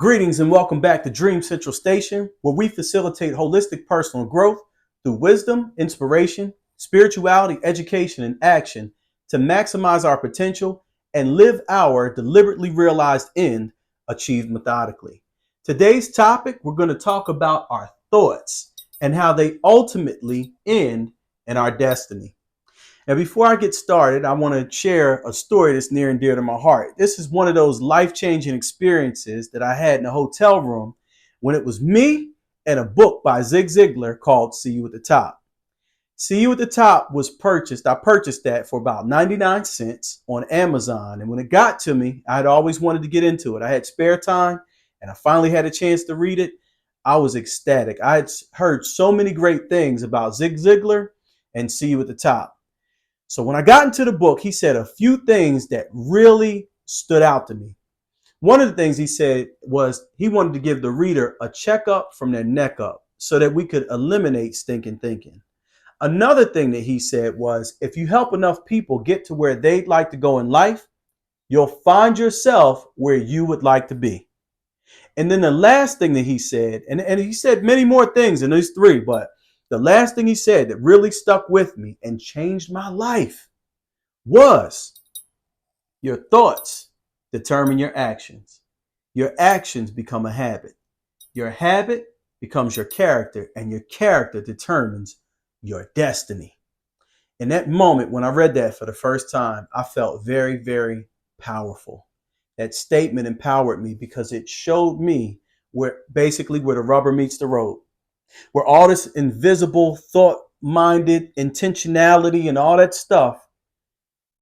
Greetings and welcome back to Dream Central Station, where we facilitate holistic personal growth through wisdom, inspiration, spirituality, education, and action to maximize our potential and live our deliberately realized end achieved methodically. Today's topic, we're going to talk about our thoughts and how they ultimately end in our destiny. Now, before I get started, I want to share a story that's near and dear to my heart. This is one of those life-changing experiences that I had in a hotel room when it was me and a book by Zig Ziglar called See You at the Top. See You at the Top was purchased. I purchased that for about 99 cents on Amazon. And when it got to me, I had always wanted to get into it. I had spare time and I finally had a chance to read it. I was ecstatic. I had heard so many great things about Zig Ziglar and See You at the Top. So when I got into the book, he said a few things that really stood out to me. One of the things he said was he wanted to give the reader a checkup from their neck up so that we could eliminate stinking thinking. Another thing that he said was if you help enough people get to where they'd like to go in life, you'll find yourself where you would like to be. And then the last thing that he said, and he said many more things in these three, but the last thing he said that really stuck with me and changed my life was your thoughts determine your actions. Your actions become a habit. Your habit becomes your character, and your character determines your destiny. In that moment, when I read that for the first time, I felt very, very powerful. That statement empowered me because it showed me where the rubber meets the road. Where all this invisible, thought-minded intentionality and all that stuff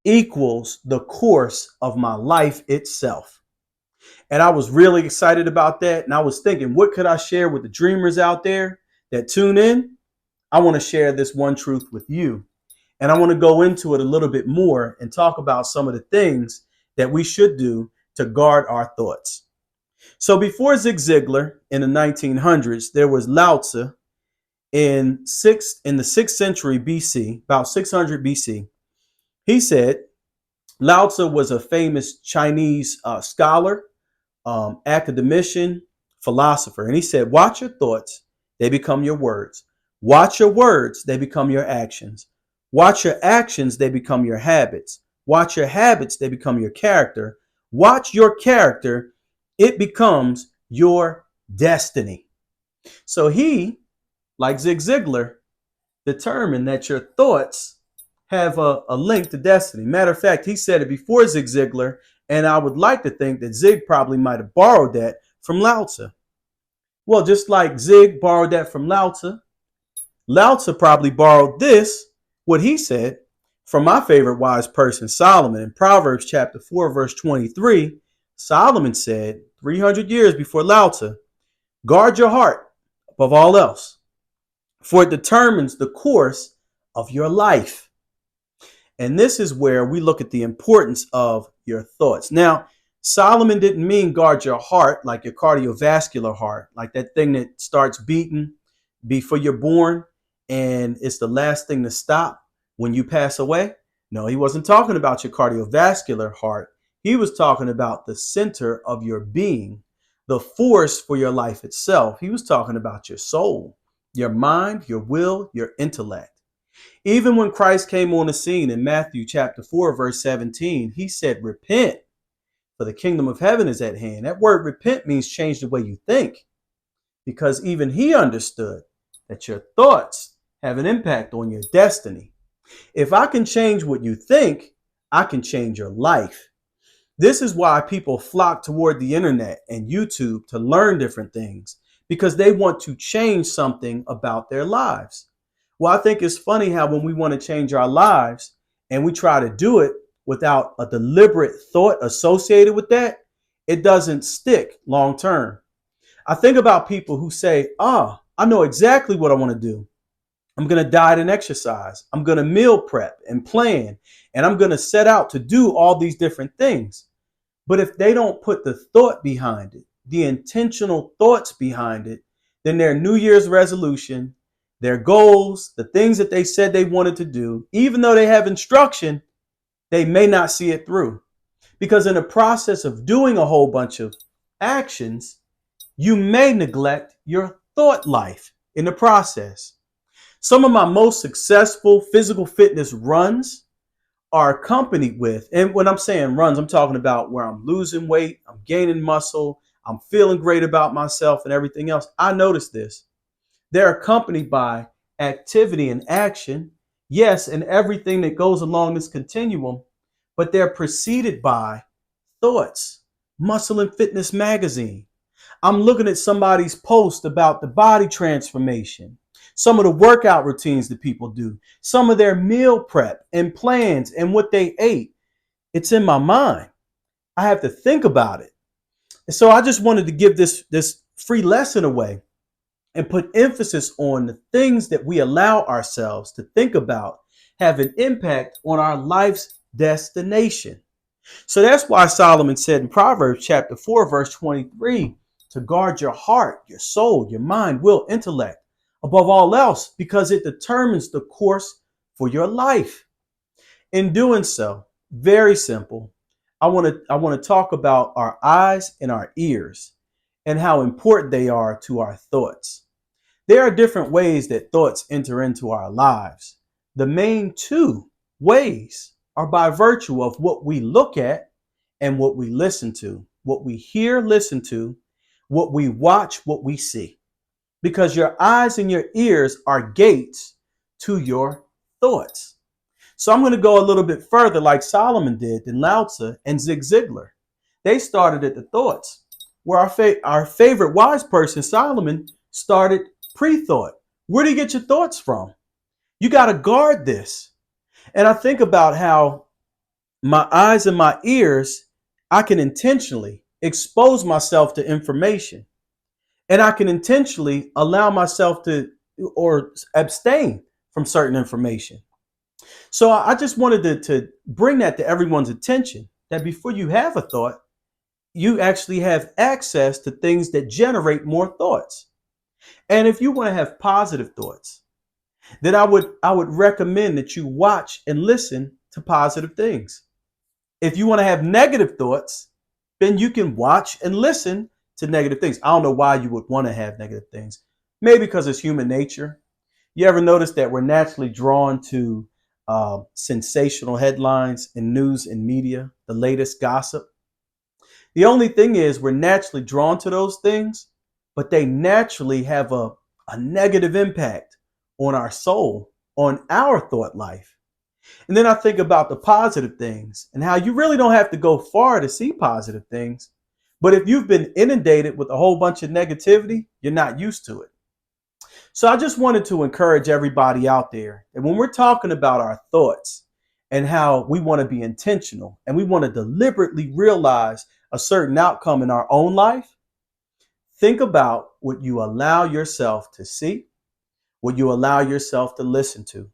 equals the course of my life itself. And I was really excited about that. And I was thinking, what could I share with the dreamers out there that tune in? I want to share this one truth with you. And I want to go into it a little bit more and talk about some of the things that we should do to guard our thoughts. So before Zig Ziglar in the 1900s, there was Lao Tzu in the 6th century BC, about 600 BC. He said Lao Tzu was a famous Chinese scholar, academician, philosopher. And he said, watch your thoughts, they become your words. Watch your words, they become your actions. Watch your actions, they become your habits. Watch your habits, they become your character. Watch your character, it becomes your destiny. So he, like Zig Ziglar, determined that your thoughts have a link to destiny. Matter of fact, he said it before Zig Ziglar, and I would like to think that Zig probably might have borrowed that from Lao Tzu. Well, just like Zig borrowed that from Lao Tzu probably borrowed this, what he said, from my favorite wise person, Solomon. In Proverbs chapter 4, verse 23, Solomon said, 300 years before Lao Tzu, guard your heart above all else, for it determines the course of your life. And this is where we look at the importance of your thoughts. Now, Solomon didn't mean guard your heart like your cardiovascular heart, like that thing that starts beating before you're born and it's the last thing to stop when you pass away. No, he wasn't talking about your cardiovascular heart. He was talking about the center of your being, the force for your life itself. He was talking about your soul, your mind, your will, your intellect. Even when Christ came on the scene in Matthew chapter 4, verse 17, he said, repent, for the kingdom of heaven is at hand. That word repent means change the way you think, because even he understood that your thoughts have an impact on your destiny. If I can change what you think, I can change your life. This is why people flock toward the internet and YouTube to learn different things, because they want to change something about their lives. Well, I think it's funny how when we want to change our lives and we try to do it without a deliberate thought associated with that, it doesn't stick long term. I think about people who say, I know exactly what I want to do. I'm going to diet and exercise. I'm going to meal prep and plan, and I'm going to set out to do all these different things. But if they don't put the thought behind it, the intentional thoughts behind it, then their New Year's resolution, their goals, the things that they said they wanted to do, even though they have instruction, they may not see it through. Because in the process of doing a whole bunch of actions, you may neglect your thought life in the process. Some of my most successful physical fitness runs are accompanied with, and when I'm saying runs, I'm talking about where I'm losing weight, I'm gaining muscle, I'm feeling great about myself and everything else. I noticed this. They're accompanied by activity and action, yes, and everything that goes along this continuum, but they're preceded by thoughts. Muscle and Fitness magazine. I'm looking at somebody's post about the body transformation, some of the workout routines that people do, some of their meal prep and plans and what they ate. It's in my mind. I have to think about it. And so I just wanted to give this free lesson away and put emphasis on the things that we allow ourselves to think about have an impact on our life's destination. So that's why Solomon said in Proverbs chapter 4, verse 23, to guard your heart, your soul, your mind, will, intellect, above all else, because it determines the course for your life. In doing so, very simple, I want to talk about our eyes and our ears and how important they are to our thoughts. There are different ways that thoughts enter into our lives. The main two ways are by virtue of what we look at and what we listen to, what we hear, listen to, what we watch, what we see. Because your eyes and your ears are gates to your thoughts. So I'm going to go a little bit further like Solomon did than Lao Tzu and Zig Ziglar. They started at the thoughts, where our favorite wise person, Solomon, started pre-thought. Where do you get your thoughts from? You got to guard this. And I think about how my eyes and my ears, I can intentionally expose myself to information. And I can intentionally allow myself to or abstain from certain information. So I just wanted to bring that to everyone's attention, that before you have a thought, you actually have access to things that generate more thoughts. And if you want to have positive thoughts, then I would recommend that you watch and listen to positive things. If you want to have negative thoughts, then you can watch and listen to negative things. I don't know why you would want to have negative things. Maybe because it's human nature. You ever notice that we're naturally drawn to sensational headlines in news and media, the latest gossip? The only thing is we're naturally drawn to those things, but they naturally have a negative impact on our soul, on our thought life. And then I think about the positive things and how you really don't have to go far to see positive things. But if you've been inundated with a whole bunch of negativity, you're not used to it. So I just wanted to encourage everybody out there that when we're talking about our thoughts and how we want to be intentional and we want to deliberately realize a certain outcome in our own life, think about what you allow yourself to see, what you allow yourself to listen to.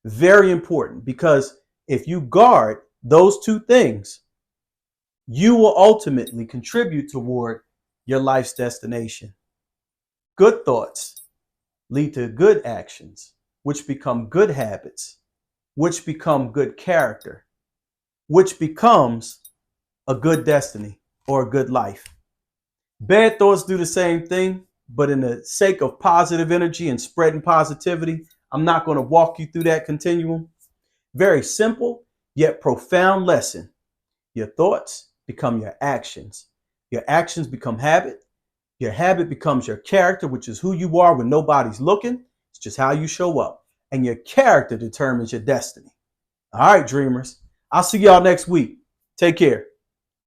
Very important, because if you guard those two things, you will ultimately contribute toward your life's destination. Good thoughts lead to good actions, which become good habits, which become good character, which becomes a good destiny or a good life. Bad thoughts do the same thing, but in the sake of positive energy and spreading positivity, I'm not going to walk you through that continuum. Very simple, yet profound lesson. Your thoughts become your actions. Your actions become habit. Your habit becomes your character, which is who you are when nobody's looking. It's just how you show up. And your character determines your destiny. All right, dreamers. I'll see y'all next week. Take care.